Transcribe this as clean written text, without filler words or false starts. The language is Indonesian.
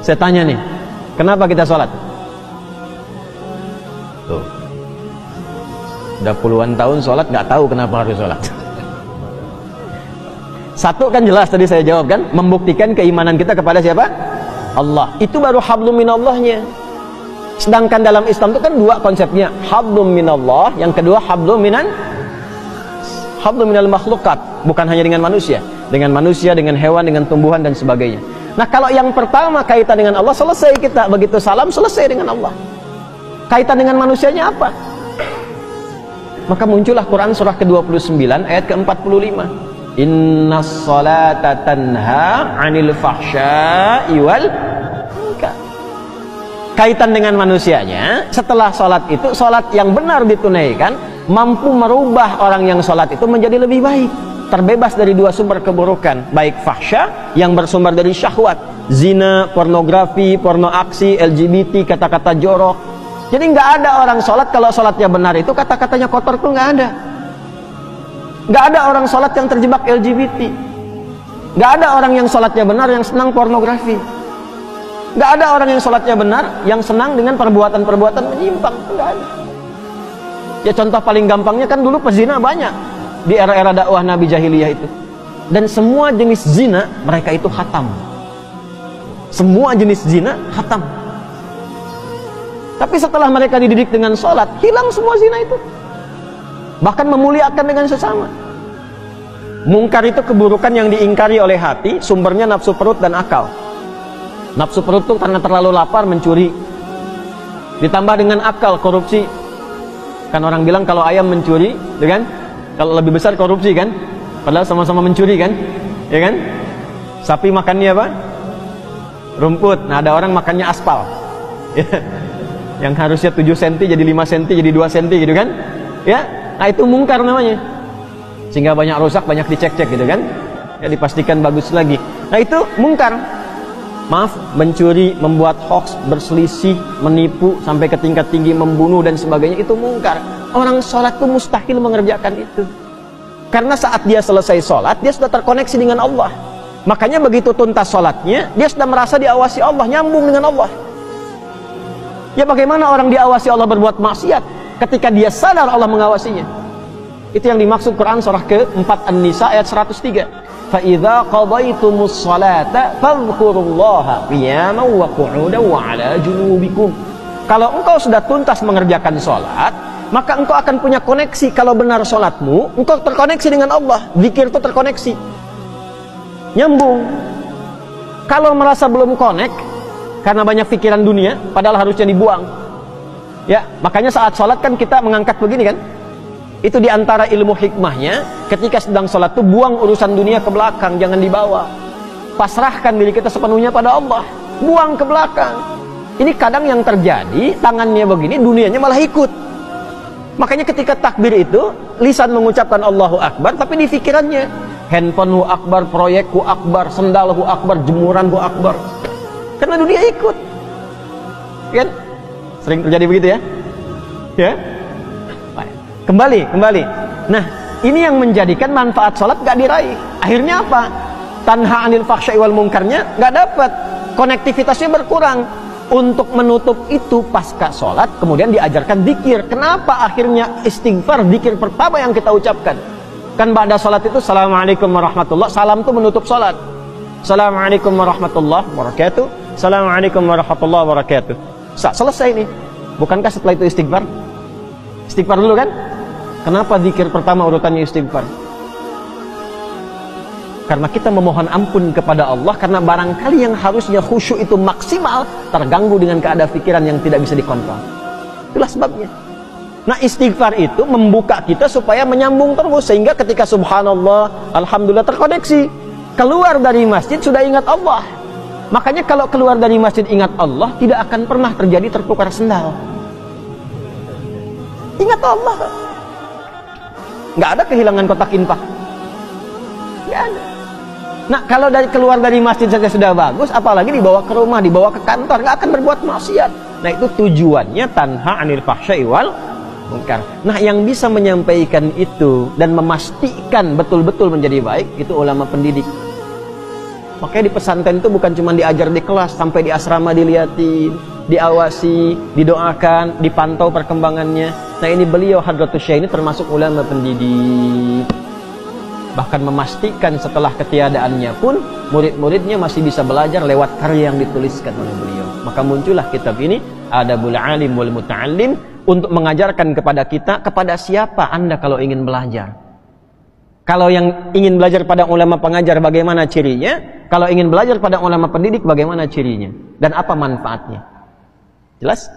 Saya tanya nih, kenapa kita sholat? Tuh, udah puluhan tahun sholat, nggak tahu kenapa harus sholat. Satu kan jelas tadi saya jawab kan, membuktikan keimanan kita kepada siapa? Allah. Itu baru hablum minallahnya. Sedangkan dalam Islam itu kan dua konsepnya, hablum minallah, yang kedua hablum minal makhlukat. Bukan hanya dengan manusia, dengan hewan, dengan tumbuhan dan sebagainya. Nah, kalau yang pertama kaitan dengan Allah, selesai kita. Begitu salam, selesai dengan Allah. Kaitan dengan manusianya apa? Maka muncullah Quran surah ke-29 ayat ke-45. Innas salata tanha 'anil fahsya'i wal munkar. Kaitan dengan manusianya, setelah sholat itu, sholat yang benar ditunaikan mampu merubah orang yang sholat itu menjadi lebih baik, terbebas dari dua sumber keburukan, baik fahsya yang bersumber dari syahwat, zina, pornografi, porno aksi, LGBT, kata-kata jorok. Jadi nggak ada orang sholat kalau sholatnya benar itu kata-katanya kotor tuh nggak ada. Nggak ada orang sholat yang terjebak LGBT. Nggak ada orang yang sholatnya benar yang senang pornografi. Nggak ada orang yang sholatnya benar yang senang dengan perbuatan-perbuatan menyimpang. Nggak ada. Ya contoh paling gampangnya kan dulu pezina banyak di era-era dakwah Nabi jahiliyah itu. Dan semua jenis zina mereka itu khatam. Semua jenis zina khatam. Tapi setelah mereka dididik dengan sholat, hilang semua zina itu. Bahkan memuliakan dengan sesama. Mungkar itu keburukan yang diingkari oleh hati, sumbernya nafsu perut dan akal. Nafsu perut itu karena terlalu lapar mencuri. Ditambah dengan akal, korupsi. Kan orang bilang kalau ayam mencuri, ya kan? Kalau lebih besar korupsi kan? Padahal sama-sama mencuri kan? Ya kan? Sapi makannya apa? Rumput. Nah, ada orang makannya aspal. Yang harusnya 7 cm jadi 5 cm jadi 2 cm gitu kan? Ya. Nah, itu mungkar namanya. Sehingga banyak rusak, banyak dicek-cek gitu kan? Ya dipastikan bagus lagi. Nah, itu mungkar. Maaf, mencuri, membuat hoax, berselisih, menipu sampai ke tingkat tinggi, membunuh dan sebagainya, itu mungkar. Orang sholat itu mustahil mengerjakan itu. Karena saat dia selesai sholat, dia sudah terkoneksi dengan Allah. Makanya begitu tuntas sholatnya, dia sudah merasa diawasi Allah, nyambung dengan Allah. Ya bagaimana orang diawasi Allah berbuat maksiat ketika dia sadar Allah mengawasinya? Itu yang dimaksud Quran surah ke-4 An-Nisa ayat 103. فَإِذَا قَضَيْتُمُ الصَّلَاةَ فَاذْكُرُوا اللَّهَ قِيَامًا وَقُعُودًا وَعَلَى جُنُوبِكُمْ. Kalau engkau sudah tuntas mengerjakan sholat, maka engkau akan punya koneksi. Kalau benar sholatmu, engkau terkoneksi dengan Allah. Zikir itu terkoneksi, nyambung. Kalau merasa belum connect karena banyak pikiran dunia, padahal harusnya dibuang. Ya, makanya saat sholat kan kita mengangkat begini kan? Itu diantara ilmu hikmahnya, ketika sedang sholat tuh buang urusan dunia ke belakang, jangan dibawa. Pasrahkan diri kita sepenuhnya pada Allah, buang ke belakang. Ini kadang yang terjadi, tangannya begini, dunianya malah ikut. Makanya ketika takbir itu, lisan mengucapkan Allahu Akbar, tapi di pikirannya, handphonemu akbar, proyekku akbar, sendalku akbar, jemuranku akbar. Karena dunia ikut. Kan? Sering terjadi begitu ya? Ya? Kembali. Nah, ini yang menjadikan manfaat sholat gak diraih. Akhirnya apa? Tanha anil fahsya'i wal munkarnya gak dapat. Konektivitasnya berkurang. Untuk menutup itu pasca sholat, kemudian diajarkan zikir. Kenapa akhirnya istighfar, zikir pertama yang kita ucapkan? Kan pada sholat itu, Assalamualaikum warahmatullah. Salam itu menutup sholat. Assalamualaikum warahmatullahi wabarakatuh. Assalamualaikum warahmatullahi wabarakatuh. Selesai nih. Bukankah setelah itu istighfar? Istighfar dulu kan? Kenapa zikir pertama urutannya istighfar? Karena kita memohon ampun kepada Allah, karena barangkali yang harusnya khusyuk itu maksimal terganggu dengan keadaan pikiran yang tidak bisa dikontrol. Itulah sebabnya. Nah, istighfar itu membuka kita supaya menyambung terus, sehingga ketika subhanallah, alhamdulillah terkoneksi. Keluar dari masjid sudah ingat Allah. Makanya kalau keluar dari masjid ingat Allah, tidak akan pernah terjadi tertukar sendal. Ingat Allah. Nggak ada kehilangan kotak infak. Nggak ada. Nah, kalau keluar dari masjid saja sudah bagus, apalagi dibawa ke rumah, dibawa ke kantor, nggak akan berbuat maksiat. Nah, itu tujuannya tanha anil fahsya'i wal munkar. Nah, yang bisa menyampaikan itu dan memastikan betul-betul menjadi baik, itu ulama pendidik. Makanya di pesantren itu bukan cuma diajar di kelas, sampai di asrama dilihatin, diawasi, didoakan, dipantau perkembangannya. Nah ini beliau Hadratus Syekh ini termasuk ulama pendidik. Bahkan memastikan setelah ketiadaannya pun murid-muridnya masih bisa belajar lewat karya yang dituliskan oleh beliau. Maka muncullah kitab ini, Adabul Alim wal Muta'allim, untuk mengajarkan kepada kita, kepada siapa Anda kalau ingin belajar. Kalau yang ingin belajar pada ulama pengajar, bagaimana cirinya? Kalau ingin belajar pada ulama pendidik, bagaimana cirinya? Dan apa manfaatnya? Jelas?